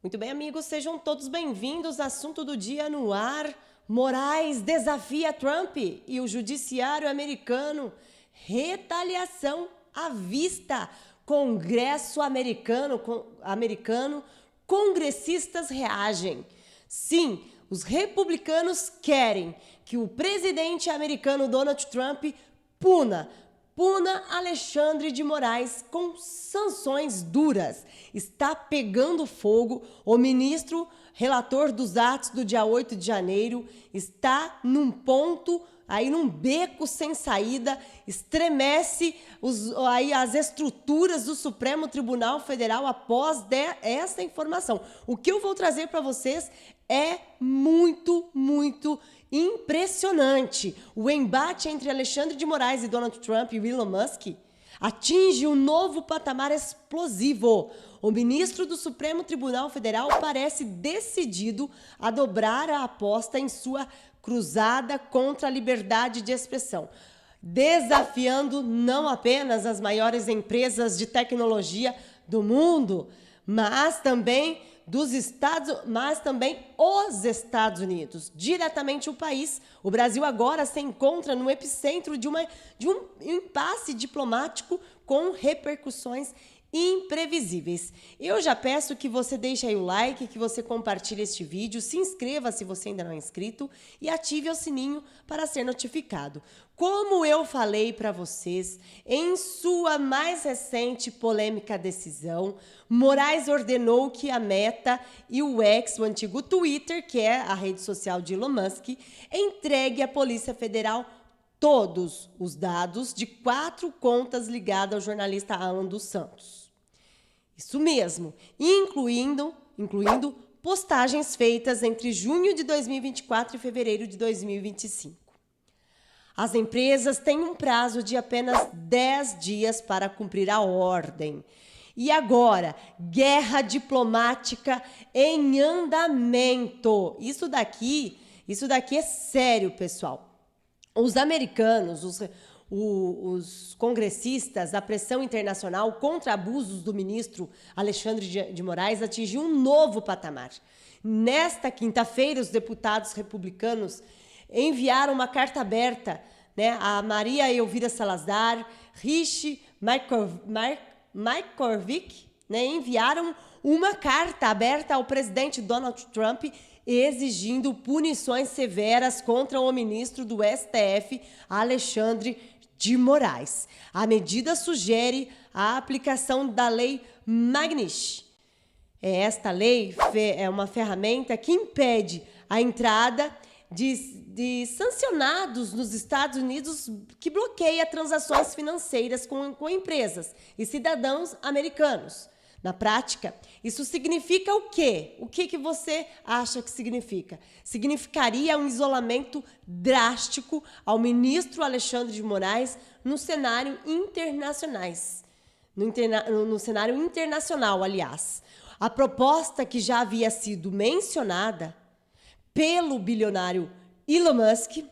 Muito bem, amigos, sejam todos bem-vindos. Assunto do dia no ar. Moraes desafia Trump e o judiciário americano. Retaliação à vista. Congresso americano, congressistas reagem. Sim, os republicanos querem que o presidente americano Donald Trump puna Alexandre de Moraes com sanções duras. Está pegando fogo. O ministro relator dos atos do dia 8 de janeiro está num ponto, aí num beco sem saída, estremece as estruturas do Supremo Tribunal Federal após essa informação. O que eu vou trazer para vocês é muito impressionante. O embate entre Alexandre de Moraes e Donald Trump e Elon Musk atinge um novo patamar explosivo. O ministro do Supremo Tribunal Federal parece decidido a dobrar a aposta em sua cruzada contra a liberdade de expressão, desafiando não apenas as maiores empresas de tecnologia do mundo, mas também os Estados Unidos, diretamente o país. O Brasil agora se encontra no epicentro de um impasse diplomático com repercussões imprevisíveis. Eu já peço que você deixe aí o like, que você compartilhe este vídeo, se inscreva se você ainda não é inscrito e ative o sininho para ser notificado. Como eu falei para vocês, em sua mais recente polêmica decisão, Moraes ordenou que a Meta e o X, o antigo Twitter, que é a rede social de Elon Musk, entregue à Polícia Federal todos os dados de 4 contas ligadas ao jornalista Alan dos Santos. Isso mesmo, incluindo postagens feitas entre junho de 2024 e fevereiro de 2025. As empresas têm um prazo de apenas 10 dias para cumprir a ordem. E agora, guerra diplomática em andamento. Isso daqui é sério, pessoal. Os americanos, os congressistas, a pressão internacional contra abusos do ministro Alexandre de Moraes atingiu um novo patamar. Nesta quinta-feira, os deputados republicanos enviaram uma carta aberta, né, a Maria Elvira Salazar, Rishi Mikovic, né, enviaram uma carta aberta ao presidente Donald Trump exigindo punições severas contra o ministro do STF, Alexandre de Moraes. A medida sugere a aplicação da lei Magnitsky. Esta lei é uma ferramenta que impede a entrada de sancionados nos Estados Unidos, que bloqueia transações financeiras com empresas e cidadãos americanos. Na prática, isso significa o quê? O que você acha que significa? Significaria um isolamento drástico ao ministro Alexandre de Moraes no cenário internacional, aliás. A proposta que já havia sido mencionada pelo bilionário Elon Musk.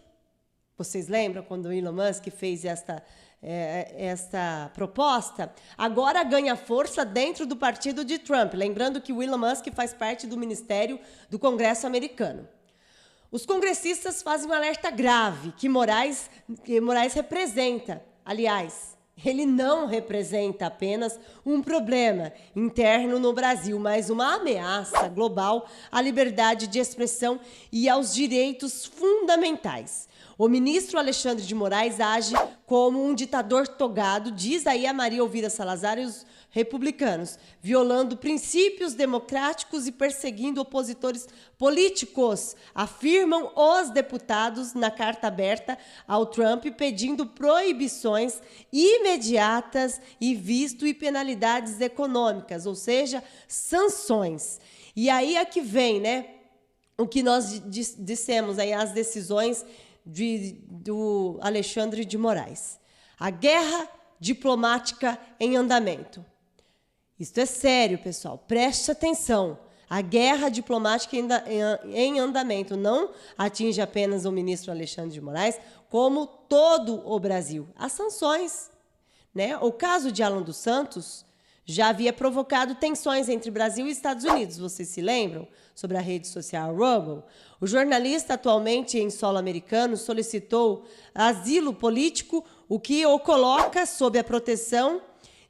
Vocês lembram quando o Elon Musk fez esta proposta? Agora ganha força dentro do partido de Trump. Lembrando que o Elon Musk faz parte do Ministério do Congresso americano. Os congressistas fazem um alerta grave que Moraes representa. Aliás, ele não representa apenas um problema interno no Brasil, mas uma ameaça global à liberdade de expressão e aos direitos fundamentais. O ministro Alexandre de Moraes age como um ditador togado, diz aí a Maria Elvira Salazar e os republicanos, violando princípios democráticos e perseguindo opositores políticos, afirmam os deputados na carta aberta ao Trump, pedindo proibições imediatas e visto e penalidades econômicas, ou seja, sanções. E aí é que vem, né, o que nós dissemos aí, as decisões do Alexandre de Moraes. A guerra diplomática em andamento. Isto é sério, pessoal. Preste atenção. A guerra diplomática em andamento não atinge apenas o ministro Alexandre de Moraes, como todo o Brasil. As sanções, né? O caso de Alan dos Santos já havia provocado tensões entre Brasil e Estados Unidos. Vocês se lembram? Sobre a rede social Rumble. O jornalista, atualmente em solo americano, solicitou asilo político, o que o coloca sob a proteção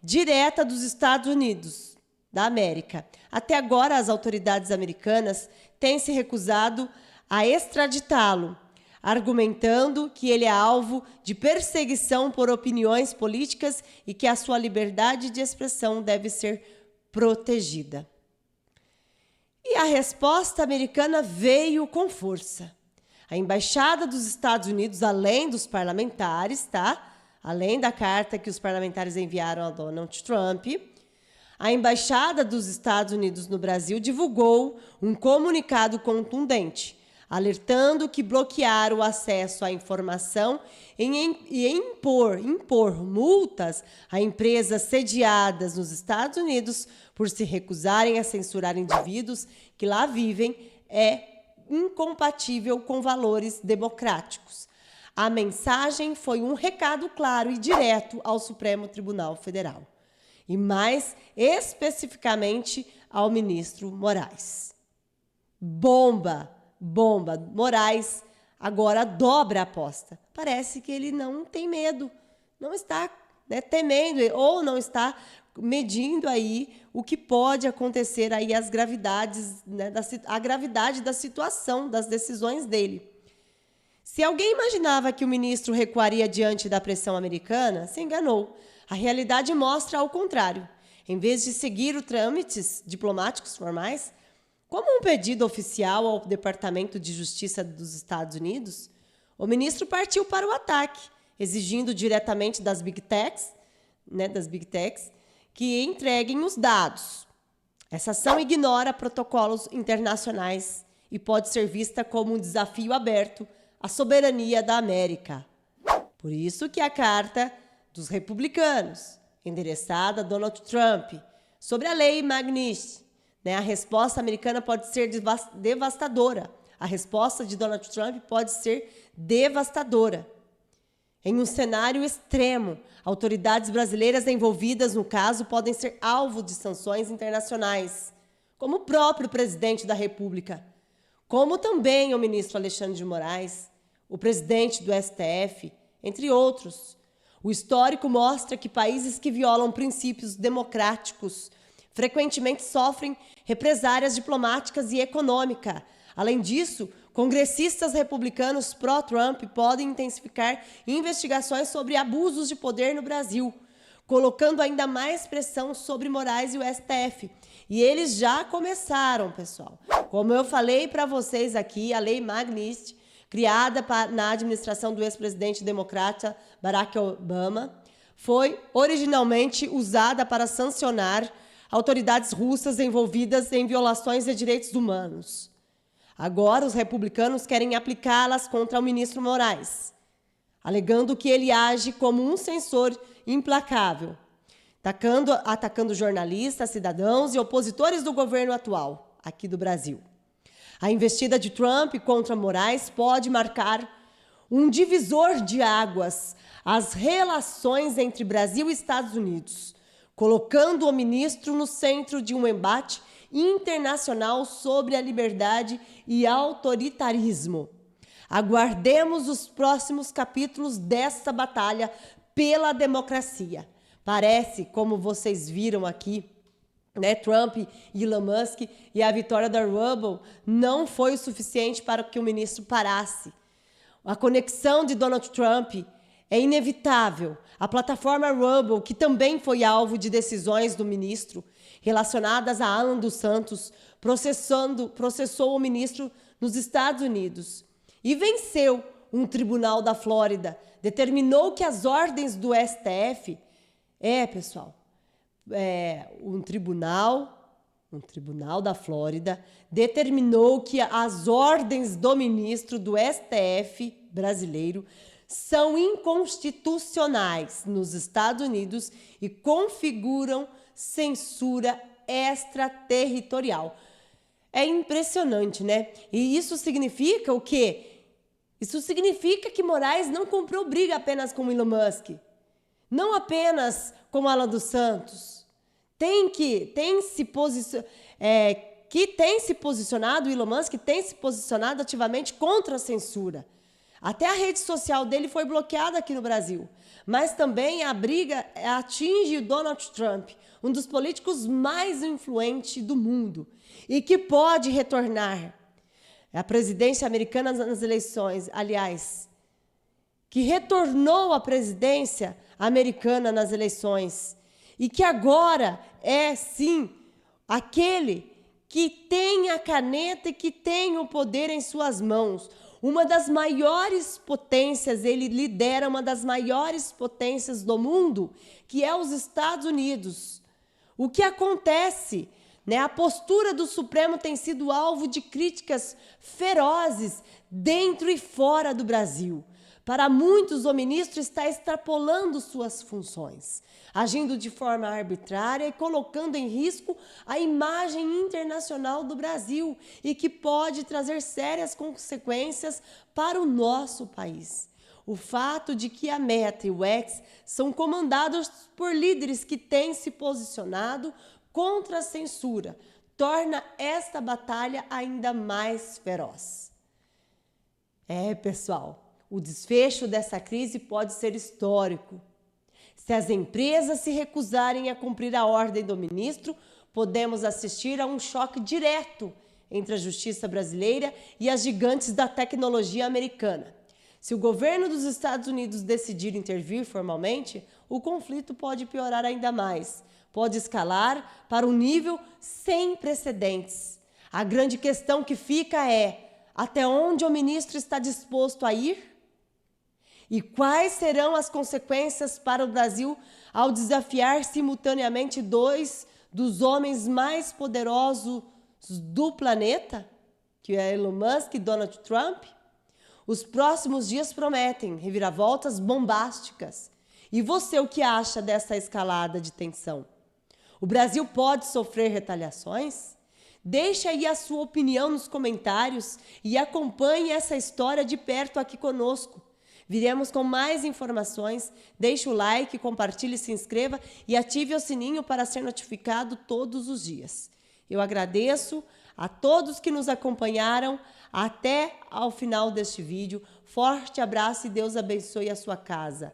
direta dos Estados Unidos da América. Até agora, as autoridades americanas têm se recusado a extraditá-lo, argumentando que ele é alvo de perseguição por opiniões políticas e que a sua liberdade de expressão deve ser protegida. E a resposta americana veio com força. A Embaixada dos Estados Unidos, além dos parlamentares, tá? Além da carta que os parlamentares enviaram a Donald Trump, a Embaixada dos Estados Unidos no Brasil divulgou um comunicado contundente, alertando que bloquear o acesso à informação e impor multas a empresas sediadas nos Estados Unidos por se recusarem a censurar indivíduos que lá vivem é incompatível com valores democráticos. A mensagem foi um recado claro e direto ao Supremo Tribunal Federal, e mais especificamente ao ministro Moraes. Bomba! Moraes agora dobra a aposta. Parece que ele não tem medo, não está temendo ou não está medindo aí o que pode acontecer aí, as gravidades, a gravidade da situação, das decisões dele. Se alguém imaginava que o ministro recuaria diante da pressão americana, se enganou. A realidade mostra ao contrário. Em vez de seguir os trâmites diplomáticos formais, como um pedido oficial ao Departamento de Justiça dos Estados Unidos, o ministro partiu para o ataque, exigindo diretamente das Big Techs, que entreguem os dados. Essa ação ignora protocolos internacionais e pode ser vista como um desafio aberto à soberania da América. Por isso que a carta dos republicanos, endereçada a Donald Trump, sobre a lei Magnitsky, a resposta americana pode ser devastadora. A resposta de Donald Trump pode ser devastadora. Em um cenário extremo, autoridades brasileiras envolvidas no caso podem ser alvo de sanções internacionais, como o próprio presidente da República, como também o ministro Alexandre de Moraes, o presidente do STF, entre outros. O histórico mostra que países que violam princípios democráticos frequentemente sofrem represárias diplomáticas e econômicas. Além disso, congressistas republicanos pró-Trump podem intensificar investigações sobre abusos de poder no Brasil, colocando ainda mais pressão sobre Moraes e o STF. E eles já começaram, pessoal. Como eu falei para vocês aqui, a Lei Magnitsky, criada na administração do ex-presidente democrata Barack Obama, foi originalmente usada para sancionar autoridades russas envolvidas em violações de direitos humanos. Agora, os republicanos querem aplicá-las contra o ministro Moraes, alegando que ele age como um censor implacável, atacando jornalistas, cidadãos e opositores do governo atual, aqui do Brasil. A investida de Trump contra Moraes pode marcar um divisor de águas às relações entre Brasil e Estados Unidos, colocando o ministro no centro de um embate internacional sobre a liberdade e autoritarismo. Aguardemos os próximos capítulos dessa batalha pela democracia. Parece, como vocês viram aqui, Trump e Elon Musk, e a vitória da Rumble não foi o suficiente para que o ministro parasse. A conexão de Donald Trump é inevitável. A plataforma Rumble, que também foi alvo de decisões do ministro relacionadas a Alan dos Santos, processou o ministro nos Estados Unidos e venceu um tribunal da Flórida. Determinou que as ordens do STF... um tribunal da Flórida determinou que as ordens do ministro do STF brasileiro são inconstitucionais nos Estados Unidos e configuram censura extraterritorial. É impressionante, né? E isso significa o quê? Isso significa que Moraes não comprou briga apenas com Elon Musk, não apenas com Alan dos Santos. que tem se posicionado, o Elon Musk tem se posicionado ativamente contra a censura. Até a rede social dele foi bloqueada aqui no Brasil. Mas também a briga atinge o Donald Trump, um dos políticos mais influentes do mundo, e que pode retornar à presidência americana nas eleições, aliás, que retornou à presidência americana nas eleições, e que agora é, sim, aquele que tem a caneta e que tem o poder em suas mãos. Uma das maiores potências, ele lidera uma das maiores potências do mundo, que é os Estados Unidos. O que acontece? A postura do Supremo tem sido alvo de críticas ferozes dentro e fora do Brasil. Para muitos, o ministro está extrapolando suas funções, agindo de forma arbitrária e colocando em risco a imagem internacional do Brasil e que pode trazer sérias consequências para o nosso país. O fato de que a Meta e o X são comandados por líderes que têm se posicionado contra a censura torna esta batalha ainda mais feroz. Pessoal, o desfecho dessa crise pode ser histórico. Se as empresas se recusarem a cumprir a ordem do ministro, podemos assistir a um choque direto entre a justiça brasileira e as gigantes da tecnologia americana. Se o governo dos Estados Unidos decidir intervir formalmente, o conflito pode piorar ainda mais, pode escalar para um nível sem precedentes. A grande questão que fica é: até onde o ministro está disposto a ir? E quais serão as consequências para o Brasil ao desafiar simultaneamente dois dos homens mais poderosos do planeta, que é Elon Musk e Donald Trump? Os próximos dias prometem reviravoltas bombásticas. E você, o que acha dessa escalada de tensão? O Brasil pode sofrer retaliações? Deixe aí a sua opinião nos comentários e acompanhe essa história de perto aqui conosco. Viremos com mais informações. Deixe o like, compartilhe, se inscreva e ative o sininho para ser notificado todos os dias. Eu agradeço a todos que nos acompanharam até ao final deste vídeo. Forte abraço e Deus abençoe a sua casa.